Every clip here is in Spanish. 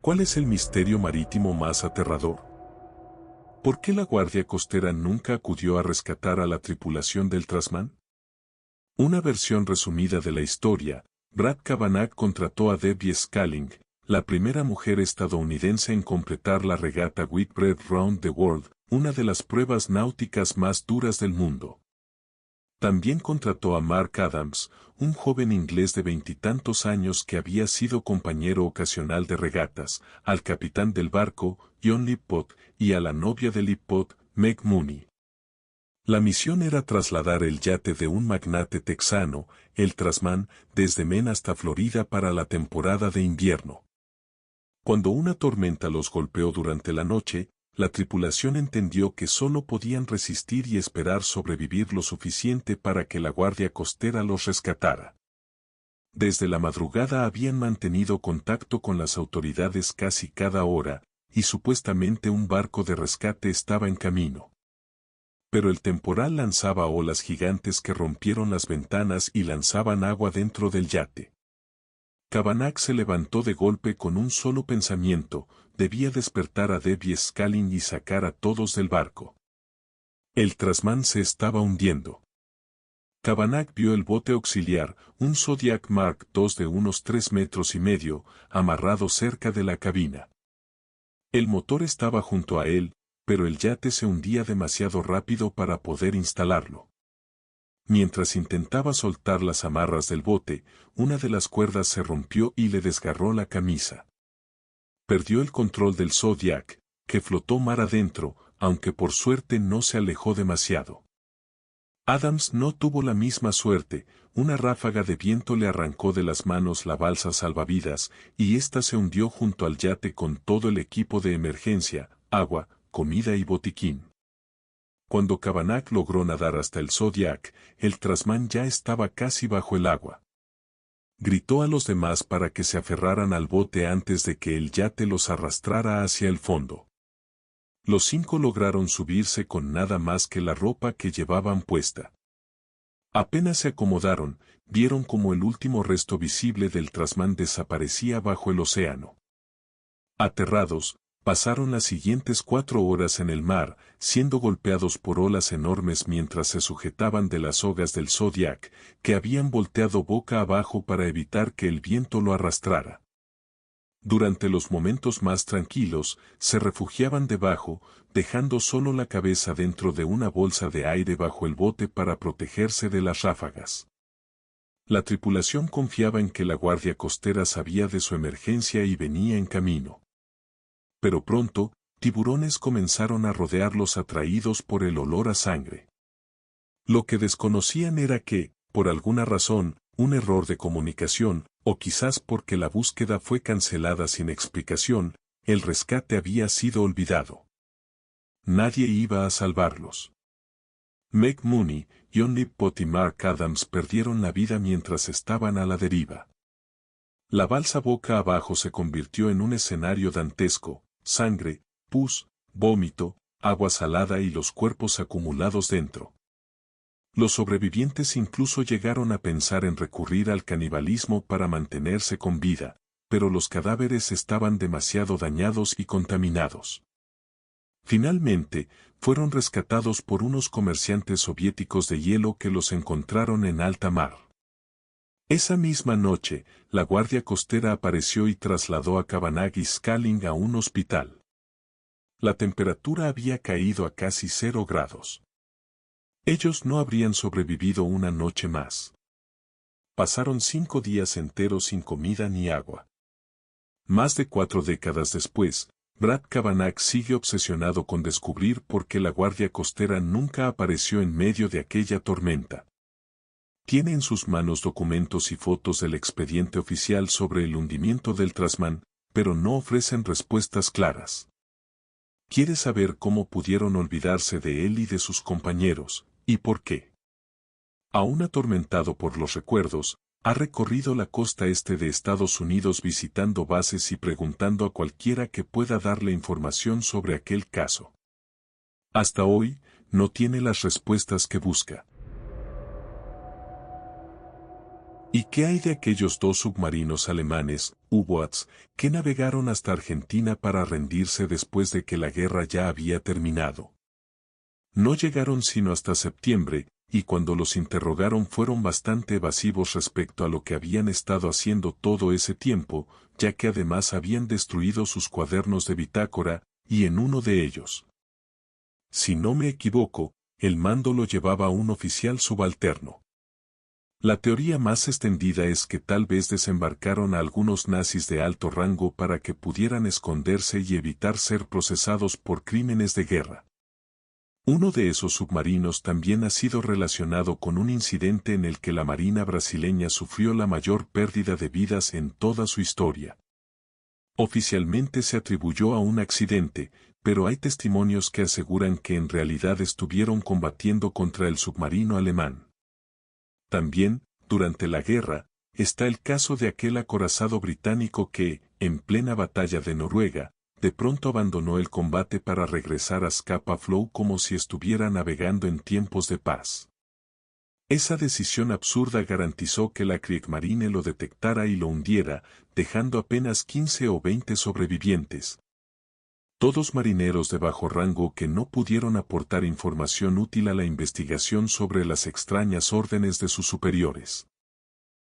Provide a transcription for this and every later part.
¿Cuál es el misterio marítimo más aterrador? ¿Por qué la Guardia Costera nunca acudió a rescatar a la tripulación del Trasman? Una versión resumida de la historia: Brad Cavanagh contrató a Debbie Scaling, la primera mujer estadounidense en completar la regata Whitbread Round the World, una de las pruebas náuticas más duras del mundo. También contrató a Mark Adams, un joven inglés de veintitantos años que había sido compañero ocasional de regatas, al capitán del barco, John Lippitt, y a la novia de Lippitt, Meg Mooney. La misión era trasladar el yate de un magnate texano, el Trasman, desde Maine hasta Florida para la temporada de invierno. Cuando una tormenta los golpeó durante la noche, la tripulación entendió que solo podían resistir y esperar sobrevivir lo suficiente para que la Guardia Costera los rescatara. Desde la madrugada habían mantenido contacto con las autoridades casi cada hora, y supuestamente un barco de rescate estaba en camino. Pero el temporal lanzaba olas gigantes que rompieron las ventanas y lanzaban agua dentro del yate. Cavanagh se levantó de golpe con un solo pensamiento: debía despertar a Debbie Scaling y sacar a todos del barco. El Trasman se estaba hundiendo. Cavanagh vio el bote auxiliar, un Zodiac Mark II de unos 3,5 metros, amarrado cerca de la cabina. El motor estaba junto a él, pero el yate se hundía demasiado rápido para poder instalarlo. Mientras intentaba soltar las amarras del bote, una de las cuerdas se rompió y le desgarró la camisa. Perdió el control del Zodiac, que flotó mar adentro, aunque por suerte no se alejó demasiado. Adams no tuvo la misma suerte: una ráfaga de viento le arrancó de las manos la balsa salvavidas, y ésta se hundió junto al yate con todo el equipo de emergencia, agua, comida y botiquín. Cuando Cavanagh logró nadar hasta el Zodiac, el Trasman ya estaba casi bajo el agua. Gritó a los demás para que se aferraran al bote antes de que el yate los arrastrara hacia el fondo. Los 5 lograron subirse con nada más que la ropa que llevaban puesta. Apenas se acomodaron, vieron como el último resto visible del Trasman desaparecía bajo el océano. Aterrados, pasaron las siguientes 4 horas en el mar, siendo golpeados por olas enormes mientras se sujetaban de las sogas del Zodiac, que habían volteado boca abajo para evitar que el viento lo arrastrara. Durante los momentos más tranquilos, se refugiaban debajo, dejando solo la cabeza dentro de una bolsa de aire bajo el bote para protegerse de las ráfagas. La tripulación confiaba en que la Guardia Costera sabía de su emergencia y venía en camino. Pero pronto, tiburones comenzaron a rodearlos atraídos por el olor a sangre. Lo que desconocían era que, por alguna razón, un error de comunicación, o quizás porque la búsqueda fue cancelada sin explicación, el rescate había sido olvidado. Nadie iba a salvarlos. Meg Mooney, John Lippitt y Mark Adams perdieron la vida mientras estaban a la deriva. La balsa boca abajo se convirtió en un escenario dantesco: sangre, pus, vómito, agua salada y los cuerpos acumulados dentro. Los sobrevivientes incluso llegaron a pensar en recurrir al canibalismo para mantenerse con vida, pero los cadáveres estaban demasiado dañados y contaminados. Finalmente, fueron rescatados por unos comerciantes soviéticos de hielo que los encontraron en alta mar. Esa misma noche, la Guardia Costera apareció y trasladó a Cavanagh y Scaling a un hospital. La temperatura había caído a casi 0 grados. Ellos no habrían sobrevivido una noche más. Pasaron 5 días enteros sin comida ni agua. Más de 4 décadas después, Brad Cavanagh sigue obsesionado con descubrir por qué la Guardia Costera nunca apareció en medio de aquella tormenta. Tiene en sus manos documentos y fotos del expediente oficial sobre el hundimiento del Trasman, pero no ofrecen respuestas claras. Quiere saber cómo pudieron olvidarse de él y de sus compañeros, y por qué. Aún atormentado por los recuerdos, ha recorrido la costa este de Estados Unidos visitando bases y preguntando a cualquiera que pueda darle información sobre aquel caso. Hasta hoy, no tiene las respuestas que busca. ¿Y qué hay de aquellos dos submarinos alemanes, U-Boats, que navegaron hasta Argentina para rendirse después de que la guerra ya había terminado? No llegaron sino hasta septiembre, y cuando los interrogaron fueron bastante evasivos respecto a lo que habían estado haciendo todo ese tiempo, ya que además habían destruido sus cuadernos de bitácora, y en uno de ellos, si no me equivoco, el mando lo llevaba un oficial subalterno. La teoría más extendida es que tal vez desembarcaron a algunos nazis de alto rango para que pudieran esconderse y evitar ser procesados por crímenes de guerra. Uno de esos submarinos también ha sido relacionado con un incidente en el que la Marina brasileña sufrió la mayor pérdida de vidas en toda su historia. Oficialmente se atribuyó a un accidente, pero hay testimonios que aseguran que en realidad estuvieron combatiendo contra el submarino alemán. También, durante la guerra, está el caso de aquel acorazado británico que, en plena batalla de Noruega, de pronto abandonó el combate para regresar a Scapa Flow como si estuviera navegando en tiempos de paz. Esa decisión absurda garantizó que la Kriegsmarine lo detectara y lo hundiera, dejando apenas 15 o 20 sobrevivientes. Todos marineros de bajo rango que no pudieron aportar información útil a la investigación sobre las extrañas órdenes de sus superiores.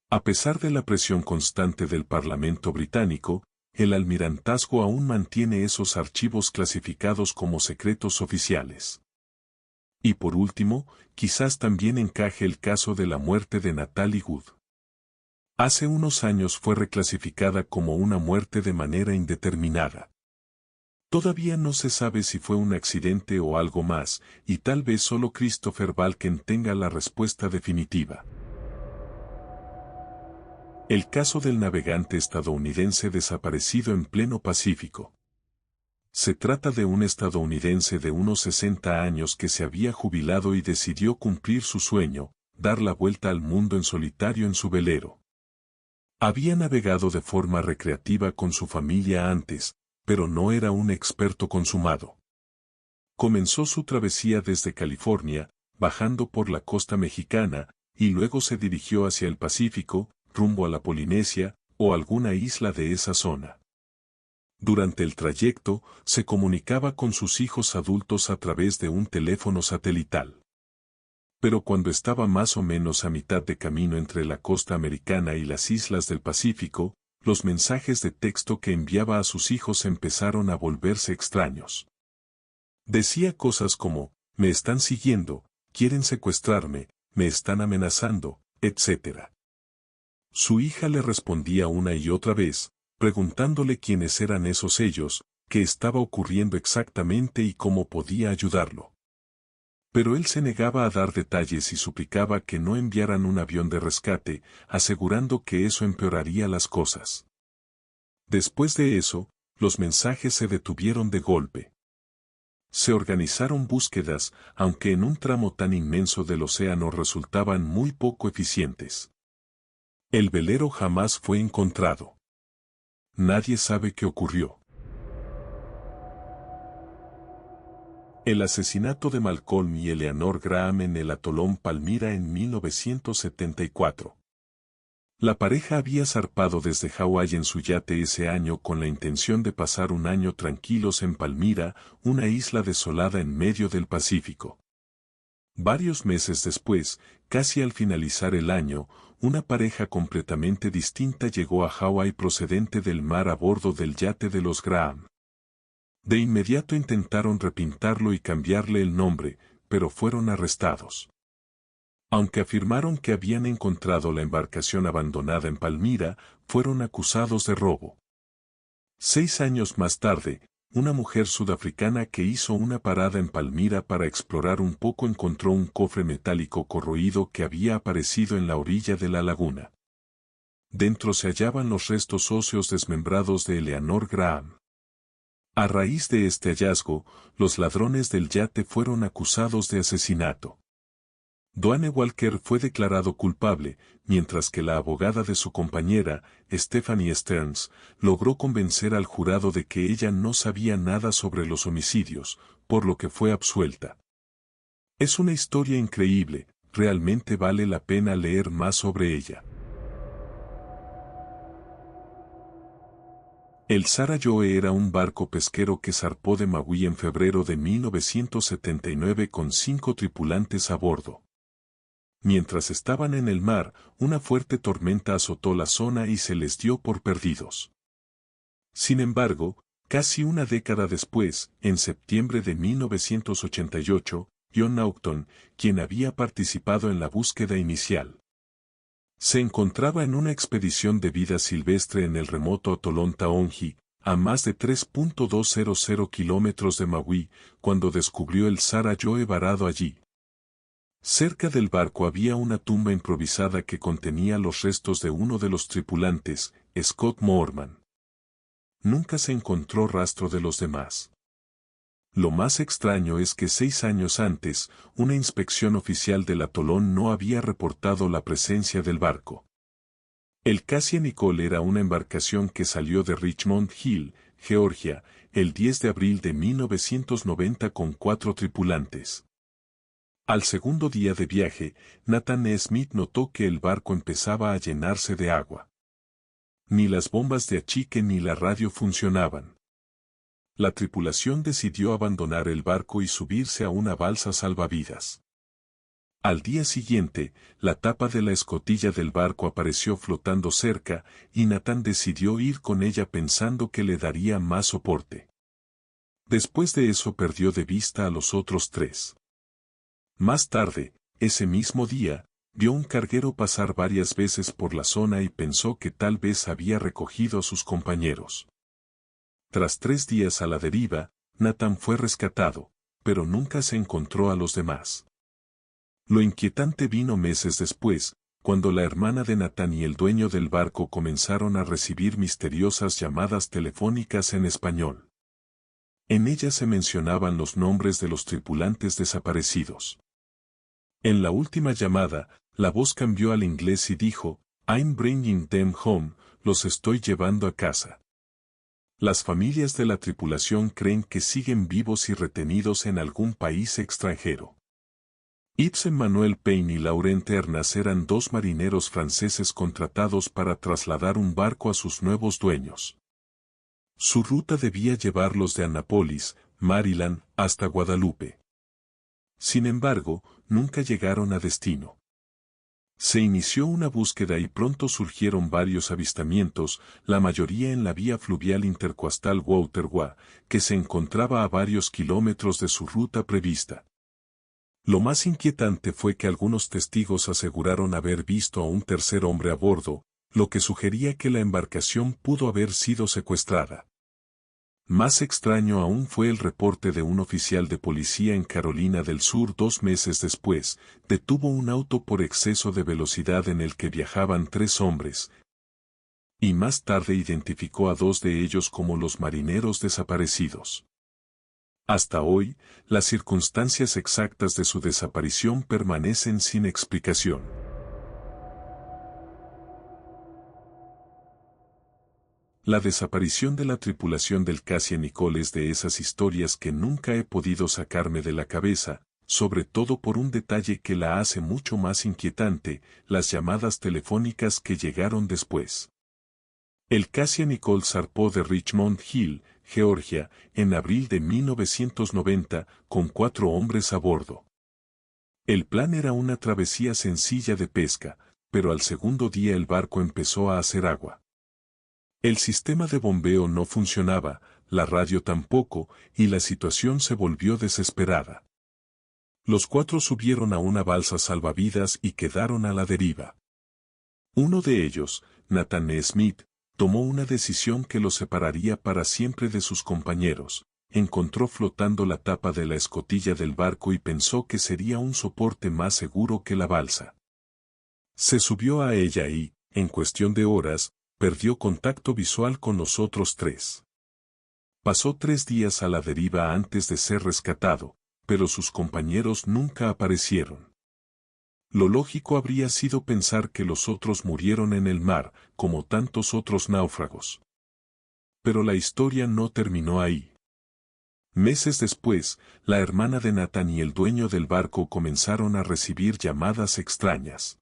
A pesar de la presión constante del Parlamento británico, el almirantazgo aún mantiene esos archivos clasificados como secretos oficiales. Y por último, quizás también encaje el caso de la muerte de Natalie Wood. Hace unos años fue reclasificada como una muerte de manera indeterminada. Todavía no se sabe si fue un accidente o algo más, y tal vez solo Christopher Balken tenga la respuesta definitiva. El caso del navegante estadounidense desaparecido en pleno Pacífico. Se trata de un estadounidense de unos 60 años que se había jubilado y decidió cumplir su sueño, dar la vuelta al mundo en solitario en su velero. Había navegado de forma recreativa con su familia antes, pero no era un experto consumado. Comenzó su travesía desde California, bajando por la costa mexicana, y luego se dirigió hacia el Pacífico, rumbo a la Polinesia, o alguna isla de esa zona. Durante el trayecto, se comunicaba con sus hijos adultos a través de un teléfono satelital. Pero cuando estaba más o menos a mitad de camino entre la costa americana y las islas del Pacífico, los mensajes de texto que enviaba a sus hijos empezaron a volverse extraños. Decía cosas como, me están siguiendo, quieren secuestrarme, me están amenazando, etc. Su hija le respondía una y otra vez, preguntándole quiénes eran esos ellos, qué estaba ocurriendo exactamente y cómo podía ayudarlo. Pero él se negaba a dar detalles y suplicaba que no enviaran un avión de rescate, asegurando que eso empeoraría las cosas. Después de eso, los mensajes se detuvieron de golpe. Se organizaron búsquedas, aunque en un tramo tan inmenso del océano resultaban muy poco eficientes. El velero jamás fue encontrado. Nadie sabe qué ocurrió. El asesinato de Malcolm y Eleanor Graham en el atolón Palmyra en 1974. La pareja había zarpado desde Hawái en su yate ese año con la intención de pasar un año tranquilos en Palmyra, una isla desolada en medio del Pacífico. Varios meses después, casi al finalizar el año, una pareja completamente distinta llegó a Hawái procedente del mar a bordo del yate de los Graham. De inmediato intentaron repintarlo y cambiarle el nombre, pero fueron arrestados. Aunque afirmaron que habían encontrado la embarcación abandonada en Palmyra, fueron acusados de robo. 6 años más tarde, una mujer sudafricana que hizo una parada en Palmyra para explorar un poco encontró un cofre metálico corroído que había aparecido en la orilla de la laguna. Dentro se hallaban los restos óseos desmembrados de Eleanor Graham. A raíz de este hallazgo, los ladrones del yate fueron acusados de asesinato. Duane Walker fue declarado culpable, mientras que la abogada de su compañera, Stephanie Stearns, logró convencer al jurado de que ella no sabía nada sobre los homicidios, por lo que fue absuelta. Es una historia increíble, realmente vale la pena leer más sobre ella. El Sarah Joe era un barco pesquero que zarpó de Maui en febrero de 1979 con 5 tripulantes a bordo. Mientras estaban en el mar, una fuerte tormenta azotó la zona y se les dio por perdidos. Sin embargo, casi una década después, en septiembre de 1988, John Naughton, quien había participado en la búsqueda inicial, se encontraba en una expedición de vida silvestre en el remoto atolón Taongi, a más de 3.200 kilómetros de Maui, cuando descubrió el Sarah Joe varado allí. Cerca del barco había una tumba improvisada que contenía los restos de uno de los tripulantes, Scott Moorman. Nunca se encontró rastro de los demás. Lo más extraño es que 6 años antes, una inspección oficial del atolón no había reportado la presencia del barco. El Cassia Nicole era una embarcación que salió de Richmond Hill, Georgia, el 10 de abril de 1990 con 4 tripulantes. Al segundo día de viaje, Nathan Smith notó que el barco empezaba a llenarse de agua. Ni las bombas de achique ni la radio funcionaban. La tripulación decidió abandonar el barco y subirse a una balsa salvavidas. Al día siguiente, la tapa de la escotilla del barco apareció flotando cerca, y Nathan decidió ir con ella pensando que le daría más soporte. Después de eso perdió de vista a los otros 3. Más tarde, ese mismo día, vio un carguero pasar varias veces por la zona y pensó que tal vez había recogido a sus compañeros. Tras 3 días a la deriva, Nathan fue rescatado, pero nunca se encontró a los demás. Lo inquietante vino meses después, cuando la hermana de Nathan y el dueño del barco comenzaron a recibir misteriosas llamadas telefónicas en español. En ellas se mencionaban los nombres de los tripulantes desaparecidos. En la última llamada, la voz cambió al inglés y dijo, "I'm bringing them home, los estoy llevando a casa". Las familias de la tripulación creen que siguen vivos y retenidos en algún país extranjero. Yves Emmanuel Payne y Laurent Ternas eran 2 marineros franceses contratados para trasladar un barco a sus nuevos dueños. Su ruta debía llevarlos de Annapolis, Maryland, hasta Guadalupe. Sin embargo, nunca llegaron a destino. Se inició una búsqueda y pronto surgieron varios avistamientos, la mayoría en la vía fluvial intercoastal Waterway, que se encontraba a varios kilómetros de su ruta prevista. Lo más inquietante fue que algunos testigos aseguraron haber visto a un tercer hombre a bordo, lo que sugería que la embarcación pudo haber sido secuestrada. Más extraño aún fue el reporte de un oficial de policía en Carolina del Sur 2 meses después, detuvo un auto por exceso de velocidad en el que viajaban 3 hombres, y más tarde identificó a 2 de ellos como los marineros desaparecidos. Hasta hoy, las circunstancias exactas de su desaparición permanecen sin explicación. La desaparición de la tripulación del Cassia Nicole es de esas historias que nunca he podido sacarme de la cabeza, sobre todo por un detalle que la hace mucho más inquietante, las llamadas telefónicas que llegaron después. El Cassia Nicole zarpó de Richmond Hill, Georgia, en abril de 1990, con 4 hombres a bordo. El plan era una travesía sencilla de pesca, pero al segundo día el barco empezó a hacer agua. El sistema de bombeo no funcionaba, la radio tampoco, y la situación se volvió desesperada. Los 4 subieron a una balsa salvavidas y quedaron a la deriva. Uno de ellos, Nathan Smith, tomó una decisión que los separaría para siempre de sus compañeros. Encontró flotando la tapa de la escotilla del barco y pensó que sería un soporte más seguro que la balsa. Se subió a ella y, en cuestión de horas, perdió contacto visual con los otros 3. Pasó 3 días a la deriva antes de ser rescatado, pero sus compañeros nunca aparecieron. Lo lógico habría sido pensar que los otros murieron en el mar, como tantos otros náufragos. Pero la historia no terminó ahí. Meses después, la hermana de Nathan y el dueño del barco comenzaron a recibir llamadas extrañas.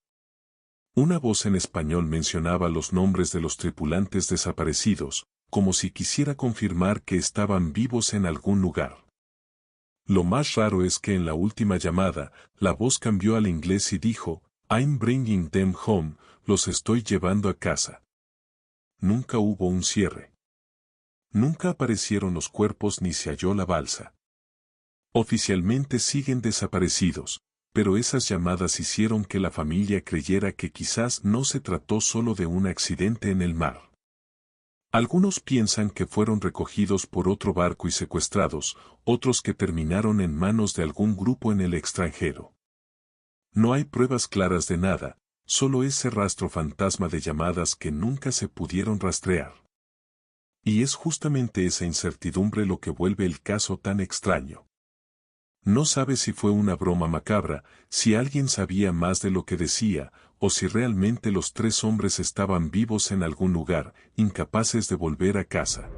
Una voz en español mencionaba los nombres de los tripulantes desaparecidos, como si quisiera confirmar que estaban vivos en algún lugar. Lo más raro es que en la última llamada, la voz cambió al inglés y dijo, "I'm bringing them home", los estoy llevando a casa. Nunca hubo un cierre. Nunca aparecieron los cuerpos ni se halló la balsa. Oficialmente siguen desaparecidos, pero esas llamadas hicieron que la familia creyera que quizás no se trató solo de un accidente en el mar. Algunos piensan que fueron recogidos por otro barco y secuestrados, otros que terminaron en manos de algún grupo en el extranjero. No hay pruebas claras de nada, solo ese rastro fantasma de llamadas que nunca se pudieron rastrear. Y es justamente esa incertidumbre lo que vuelve el caso tan extraño. No sabe si fue una broma macabra, si alguien sabía más de lo que decía, o si realmente los tres hombres estaban vivos en algún lugar, incapaces de volver a casa.